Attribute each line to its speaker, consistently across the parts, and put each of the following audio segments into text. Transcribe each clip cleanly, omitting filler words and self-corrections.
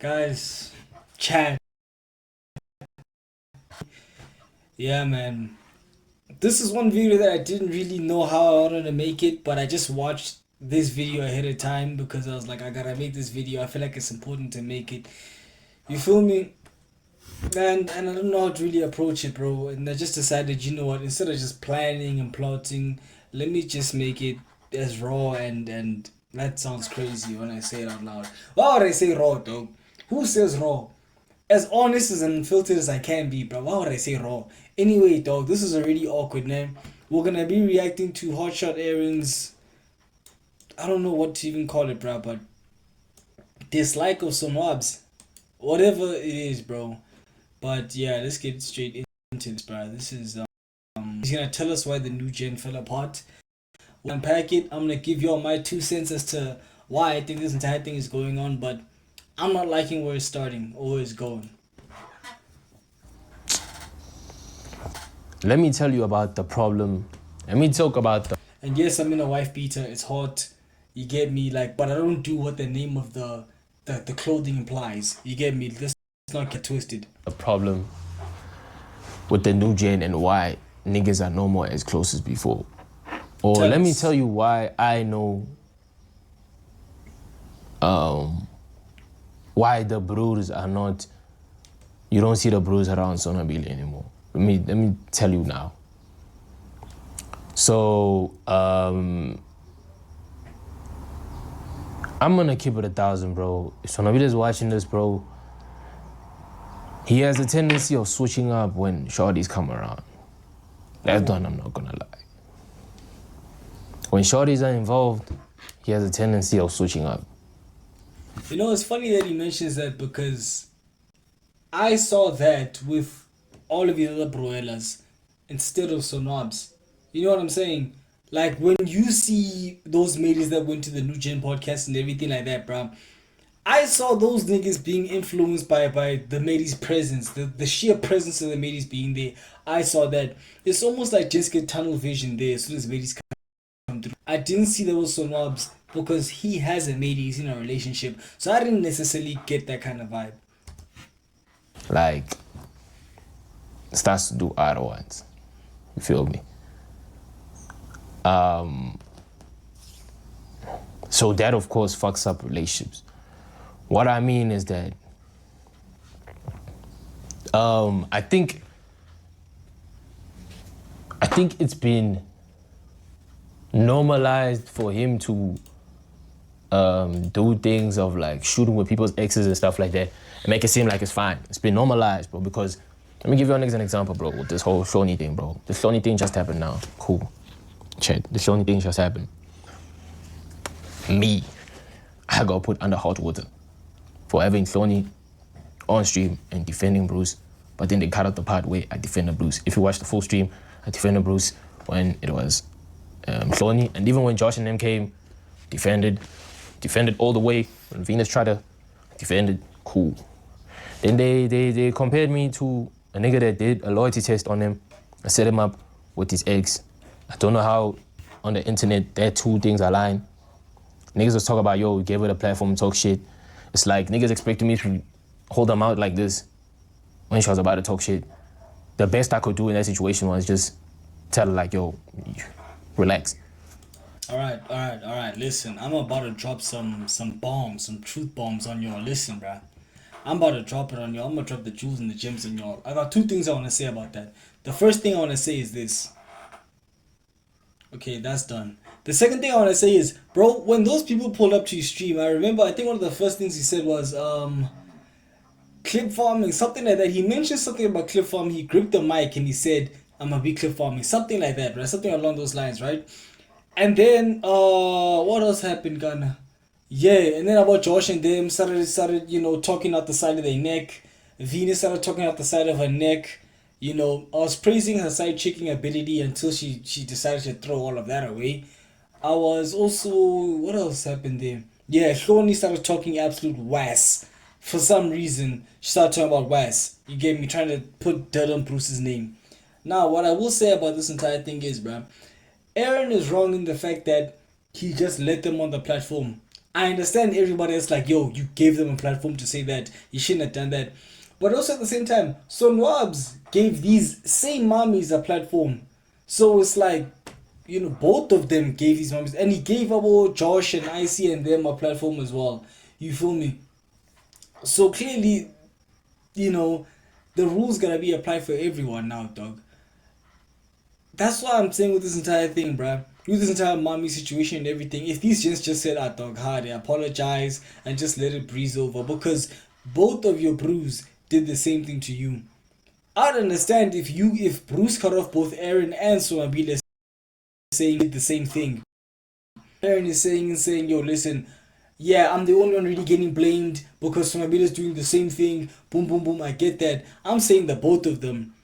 Speaker 1: Guys, chat. Yeah, man. This is one video that I didn't really know how I wanted to make it, but I just watched this video ahead of time because I was like, I gotta make this video. I feel like it's important to make it. You feel me? And I don't know how to really approach it, bro. And I just decided, you know what? Instead of just planning and plotting, let me just make it as raw and that sounds crazy when I say it out loud. Why would I say raw, dog? Who says raw? As honest as and unfiltered as I can be, bro. Why would I say raw? Anyway, dog, this is a really awkward name. We're gonna be reacting to Hotshotaaron's. I don't know what to even call it, bro, but dislike of some mobs, whatever it is, bro. But yeah, let's get straight into this, bro. This is he's gonna tell us why the new gen fell apart. We'll unpack it. I'm gonna give y'all my 2 cents as to why I think this entire thing is going on, but I'm not liking where it's starting or where it's going.
Speaker 2: Let me tell you about the problem. Let me talk about the
Speaker 1: And yes, I'm in a wife beater. It's hot. You get me? Like, but I don't do what the name of the clothing implies. You get me? Let's not get twisted.
Speaker 2: problem with the new gen and why niggas are no more as close as before. Or
Speaker 1: Tell
Speaker 2: let me
Speaker 1: us.
Speaker 2: tell you why I know why the bros are not, you don't see the bros around Sonabili anymore. Let me tell you now. So I'm gonna keep it 1,000, bro. If Sonabili is watching this, bro, he has a tendency of switching up when shorties come around. That's done, I'm not gonna lie. When shorties are involved, he has a tendency of switching up.
Speaker 1: You know, it's funny that he mentions that because I saw that with all of the other broelas instead of Sonobs. You know what I'm saying? Like when you see those ladies that went to the New Gen podcast and everything like that, bro. I saw those niggas being influenced by the Mady's presence, the sheer presence of the Mady's being there. I saw that. It's almost like just get tunnel vision there as soon as Mady's come through. I didn't see there was Sonobs because he has a Mady, he's in a relationship. So I didn't necessarily get that kind of vibe.
Speaker 2: Like, starts to do other ones. You feel me? So that, of course, fucks up relationships. What I mean is that I think it's been normalized for him to do things of like shooting with people's exes and stuff like that and make it seem like it's fine. It's been normalized, bro, because let me give you an example, bro, with this whole Shoni thing, bro. The Shoni thing just happened now. Cool. Chat. The Shoni thing just happened. Me, I got put under hot water for having Shoni on stream and defending Bruce, but then they cut out the part where I defended Bruce. If you watch the full stream, I defended Bruce when it was Shoni, and even when Josh and them came, defended all the way. When Venus tried to defended, cool. Then they compared me to a nigga that did a loyalty test on him. I set him up with his ex. I don't know how on the internet that two things align. Niggas was talking about, yo, we gave her the platform to talk shit. It's like niggas expected me to hold them out like this when she was about to talk shit. The best I could do in that situation was just tell her like, yo, relax.
Speaker 1: All right. Listen, I'm about to drop some bombs, some truth bombs on y'all. Listen, bruh. I'm about to drop it on y'all. I'm gonna drop the jewels and the gems on y'all. I got two things I want to say about that. The first thing I want to say is this. Okay, that's done. The second thing I want to say is, bro, when those people pulled up to your stream, I remember, I think one of the first things he said was, clip farming, something like that. He mentioned something about clip farming. He gripped the mic and he said, I'm gonna be clip farming. Something like that, right? Something along those lines, right? And then, what else happened, Ghana? Yeah, and then about Josh and them started, talking out the side of their neck. Venus started talking out the side of her neck. You know, I was praising her side chicking ability until she decided to throw all of that away. I was also, what else happened there? Yeah, Shoni started talking absolute was. For some reason, she started talking about was. You get me, trying to put dirt on Bruce's name. Now, what I will say about this entire thing is, bruh, Aaron is wrong in the fact that he just let them on the platform. I understand everybody else like, yo, you gave them a platform to say that. You shouldn't have done that. But also at the same time, Sonwabs gave these same mommies a platform. So it's like, both of them gave these mommies. And he gave our Josh and Icy and them a platform as well. You feel me? So clearly, the rules gotta be applied for everyone now, dog. That's what I'm saying with this entire thing, bruh. With this entire mommy situation and everything. If these gents just said, dog, they apologize and just let it breeze over because both of your brews did the same thing to you. I'd understand if Bruce cut off both Aaron and Somabile saying the same thing. Aaron is saying, yo, listen, yeah, I'm the only one really getting blamed because Somabile is doing the same thing. Boom, boom, boom. I get that. I'm saying that both of them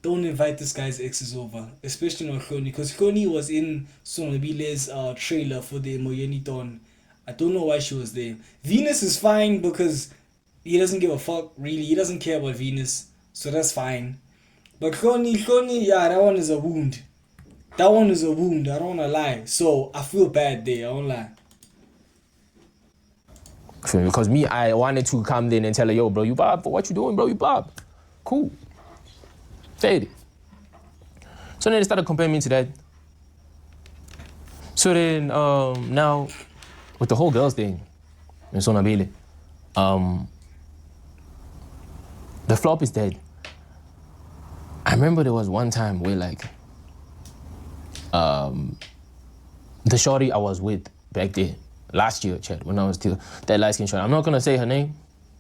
Speaker 1: don't invite this guy's exes over, especially not Khoni, because Khoni was in Sonabile's trailer for the Moyeni Dawn. I don't know why she was there. Venus is fine because he doesn't give a fuck, really. He doesn't care about Venus, so that's fine. But Khoni, yeah, that one is a wound. That one is a wound, I don't wanna lie. So I feel bad there, I won't lie.
Speaker 2: Because me, I wanted to come there and tell her, yo, bro, you bob for what you doing, bro, you bob. Cool. Fade. So then they started comparing me to that. So then now, with the whole girls thing, in Sonabile, the flop is dead. I remember there was one time where like, the shorty I was with back there, last year, Chad, when I was still that light-skinned shorty. I'm not gonna say her name,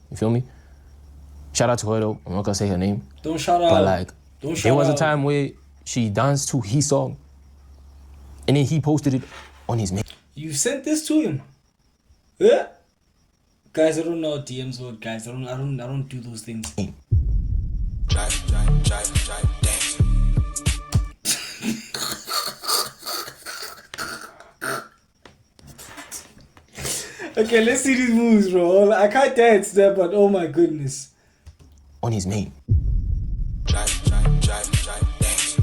Speaker 2: you feel me? Shout out to her though, I'm not gonna say her name.
Speaker 1: Don't shout out.
Speaker 2: But like,
Speaker 1: Don't shout
Speaker 2: there was
Speaker 1: out.
Speaker 2: a time where she danced to his song, and then he posted it on his main.
Speaker 1: You sent this to him? Yeah? Guys, I don't know what DMs work, guys. I don't do those things.
Speaker 3: Drive, dance.
Speaker 1: Okay, let's see these moves, bro. I can't dance there, but oh my goodness.
Speaker 2: On his main.
Speaker 3: Drive, dance. Drive, dance.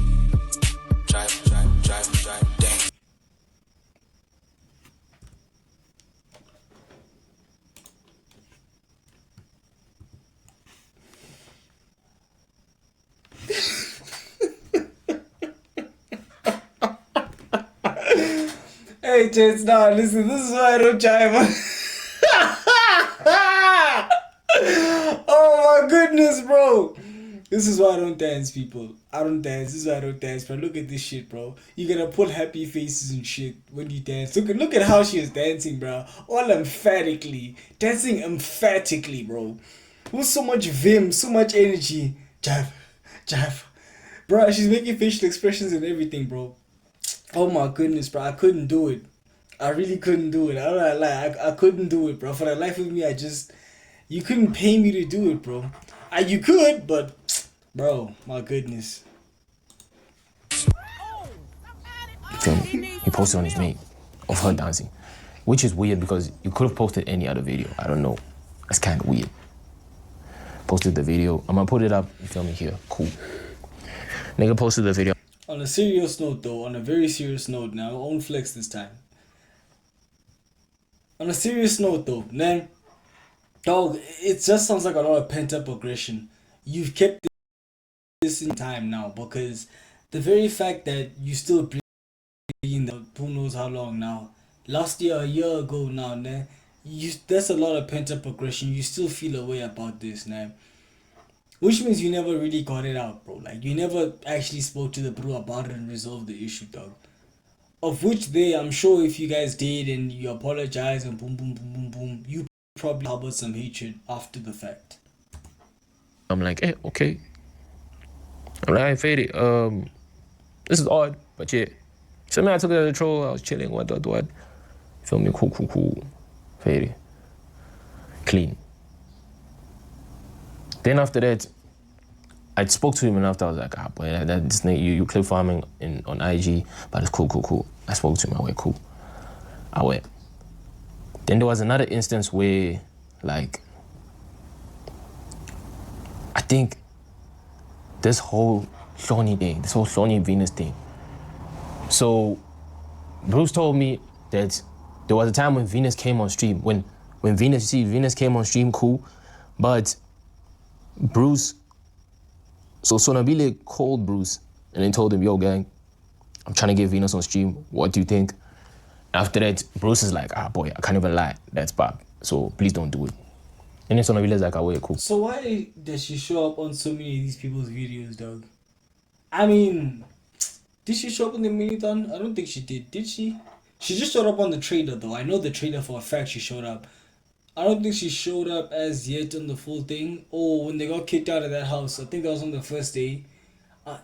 Speaker 1: Hey, Chance, now listen, this is why I don't jive. Oh my goodness, bro. This is why I don't dance, people. I don't dance. This is why I don't dance, bro. Look at this shit, bro. You're gonna put happy faces and shit when you dance. Look at how she is dancing, bro. All emphatically. Dancing emphatically, bro. With so much vim, so much energy. Jive. Bro, she's making facial expressions and everything, bro. Oh my goodness, bro. I couldn't do it. I really couldn't do it. I don't lie. I couldn't do it, bro. For the life of me, you couldn't pay me to do it, bro. You could, but bro, my goodness.
Speaker 2: Feel me? He posted on his main of her dancing, which is weird because you could have posted any other video. I don't know. That's kind of weird. Posted the video. I'm gonna put it up. You feel me here? Cool. Nigga posted the video.
Speaker 1: On a serious note, though, on a very serious note, now I won't flex this time. On a serious note, though, man, dog, it just sounds like a lot of pent up aggression. You've kept this in time now because the very fact that you still breathing who knows how long now, last year, a year ago now, man, that's a lot of pent up aggression. You still feel a way about this, man. Which means you never really got it out, bro. Like, you never actually spoke to the bro about it and resolved the issue, dog. Of which I'm sure if you guys did and you apologize and boom, boom, boom, boom, boom, you probably harbored some hatred after the fact.
Speaker 2: I'm like, hey, okay. I'm like, hey, Fade, this is odd, but yeah. So I took it as a troll. I was chilling, what. Feel me? Cool. Fade. Clean. Then after that, I spoke to him and after I was like, boy, this nigga, you clip farming on IG, but it's cool. I spoke to him, I went, cool. I went. Then there was another instance where, like, I think this whole Shawnee Venus thing. So Bruce told me that there was a time when Venus came on stream. When Venus came on stream, cool. But Bruce, so Sonabile called Bruce and then told him, yo, gang, I'm trying to get Venus on stream. What do you think? After that, Bruce is like, boy, I can't even lie. That's bad. So please don't do it. And then Sonabile is like, wait, cool.
Speaker 1: So why does she show up on so many of these people's videos, dog? I mean, did she show up in the mini-thon? I don't think she did she? She just showed up on the trailer, though. I know the trailer for a fact she showed up. I don't think she showed up as yet on the full thing. Oh, when they got kicked out of that house, I think that was on the first day.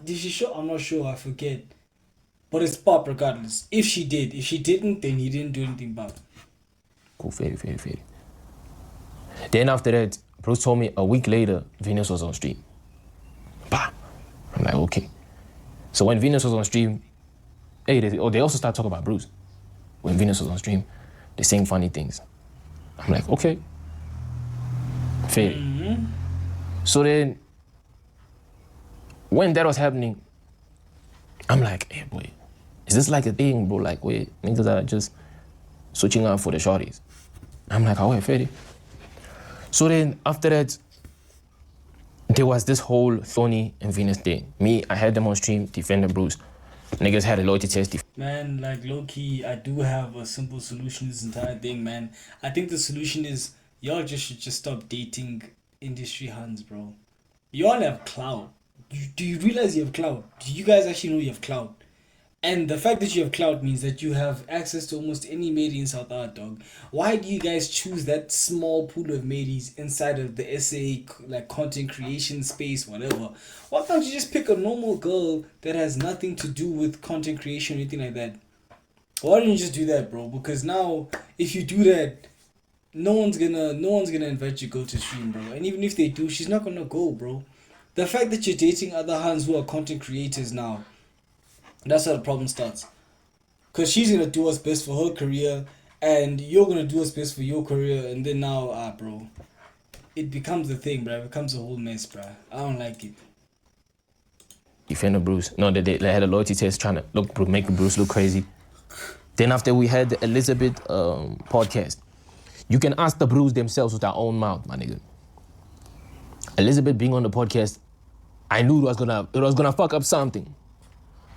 Speaker 1: Did she show? I'm not sure, I forget. But it's pop regardless. If she did. If she didn't, then he didn't do anything about it.
Speaker 2: Cool, fair. Then after that, Bruce told me a week later, Venus was on stream. Bah. I'm like, okay. So when Venus was on stream, they also start talking about Bruce. When Venus was on stream, they saying funny things. I'm like, okay. Fair. Mm-hmm. So then, when that was happening, I'm like, hey, boy, is this like a thing, bro? Like, wait, niggas are just switching up for the shorties. I'm like, oh, wait, fair. So then, after that, there was this whole Thorny and Venus thing. Me, I had them on stream, defending Bruce. Niggas had a loyalty test.
Speaker 1: Man, like, low-key, I do have a simple solution to this entire thing, man. I think the solution is y'all should just stop dating industry hands, bro. Y'all have clout. Do you realize you have clout? Do you guys actually know you have clout? And the fact that you have clout means that you have access to almost any matey in South Africa, dog. Why do you guys choose that small pool of mateys inside of the SA, like, content creation space, whatever? Why can't you just pick a normal girl that has nothing to do with content creation or anything like that? Why don't you just do that, bro? Because now, if you do that, no one's gonna invite your girl to stream, bro. And even if they do, she's not gonna go, bro. The fact that you're dating other hands who are content creators now, that's how the problem starts. Because she's going to do what's best for her career, and you're going to do what's best for your career, and then now, bro, it becomes a thing, bro. It becomes a whole mess, bro. I don't like it.
Speaker 2: Defender Bruce. No, they had a loyalty test trying to make Bruce look crazy. Then after we had the Elizabeth podcast, you can ask the Bruce themselves with their own mouth, my nigga. Elizabeth being on the podcast, I knew it was gonna fuck up something.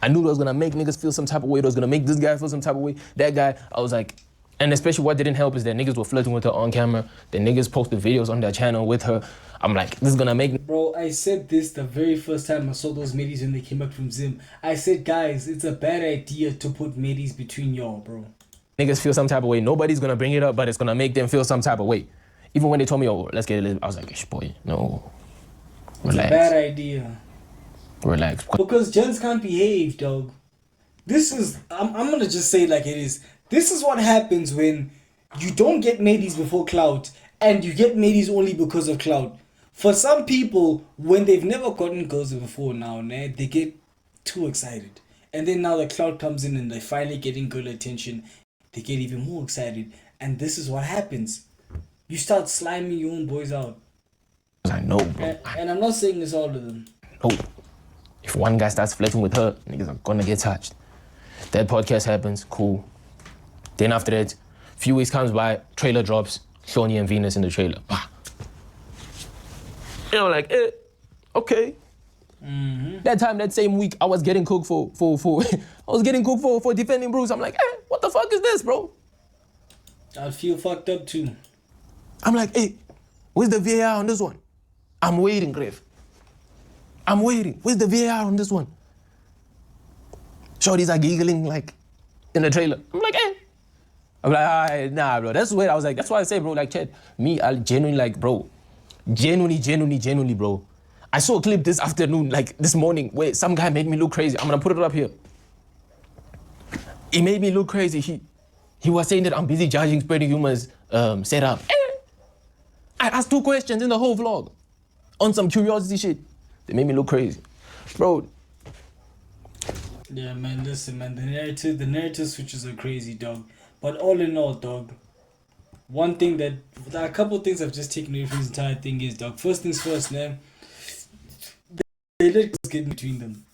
Speaker 2: I knew it was gonna make niggas feel some type of way. It was gonna make this guy feel some type of way. That guy, I was like, and especially what didn't help is that niggas were flirting with her on camera. The niggas posted videos on their channel with her. I'm like, this is gonna make...
Speaker 1: Bro, I said this the very first time I saw those mateys when they came back from Zim. I said, guys, it's a bad idea to put mateys between y'all, bro.
Speaker 2: Niggas feel some type of way. Nobody's gonna bring it up, but it's gonna make them feel some type of way. Even when they told me, oh, let's get it, I was like, ish, boy, no. Relax.
Speaker 1: It's a bad idea.
Speaker 2: Relax.
Speaker 1: Because gents can't behave, dog. This is, I'm gonna just say it like it is. This is what happens when you don't get mateys before clout and you get mateys only because of clout. For some people, when they've never gotten girls before now, they get too excited. And then now the clout comes in and they're finally getting girl attention. They get even more excited. And this is what happens. You start sliming your own boys out.
Speaker 2: I know, bro.
Speaker 1: And I'm not saying it's all of them.
Speaker 2: No. If one guy starts flirting with her, niggas are gonna get touched. That podcast happens, cool. Then after that, few weeks comes by, trailer drops, Shoni and Venus in the trailer. Bah. You know, like, okay. Mm-hmm. That time, that same week, I was getting cooked for I was getting cooked for defending Bruce. I'm like, what the fuck is this, bro?
Speaker 1: I feel fucked up too.
Speaker 2: I'm like, where's the VAR on this one? I'm waiting, Griff. I'm waiting. Where's the VAR on this one? Shorties are giggling like in the trailer. I'm like, I'm like, nah, bro. That's where I was like, that's why I say, bro, like, Chad, me, I genuinely like, bro. Genuinely, bro. I saw a clip this afternoon, like this morning, where some guy made me look crazy. I'm gonna put it up here. He made me look crazy. He was saying that I'm busy judging spreading humors setup. I asked 2 questions in the whole vlog on some curiosity shit. They made me look crazy. Bro.
Speaker 1: Yeah, man, listen, man. The narrative switches are crazy, dog. But all in all, dog, a couple things I've just taken away from this entire thing is, dog, first things first, man, they let us get in between them.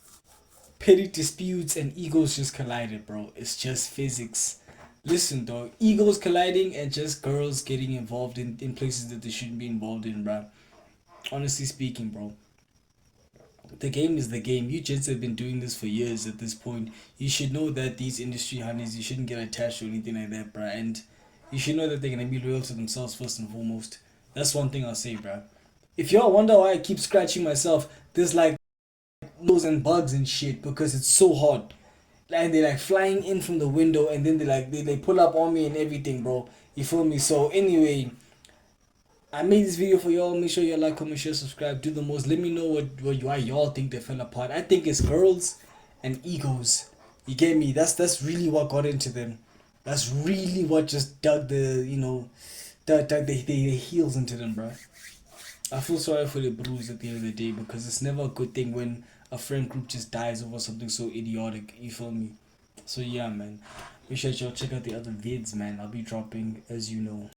Speaker 1: Petty disputes and egos just collided, bro. It's just physics. Listen, though, egos colliding and just girls getting involved in places that they shouldn't be involved in, bro. Honestly speaking, bro. The game is the game. You gents have been doing this for years at this point. You should know that these industry honeys, you shouldn't get attached or anything like that, bruh. And you should know that they're gonna be loyal to themselves first and foremost. That's one thing I'll say, bruh. If y'all wonder why I keep scratching myself, there's like nose and bugs and shit because it's so hot. And they're like flying in from the window and then they pull up on me and everything, bro. You feel me? So anyway, I made this video for y'all. Make sure you like, comment, share, subscribe, do the most. Let me know why y'all think they fell apart. I think it's girls and egos. You get me? That's really what got into them. That's really what just dug the heels into them, bro. I feel sorry for the bros at the end of the day because it's never a good thing when a friend group just dies over something so idiotic. You feel me? So yeah, man. Make sure y'all check out the other vids, man. I'll be dropping as you know.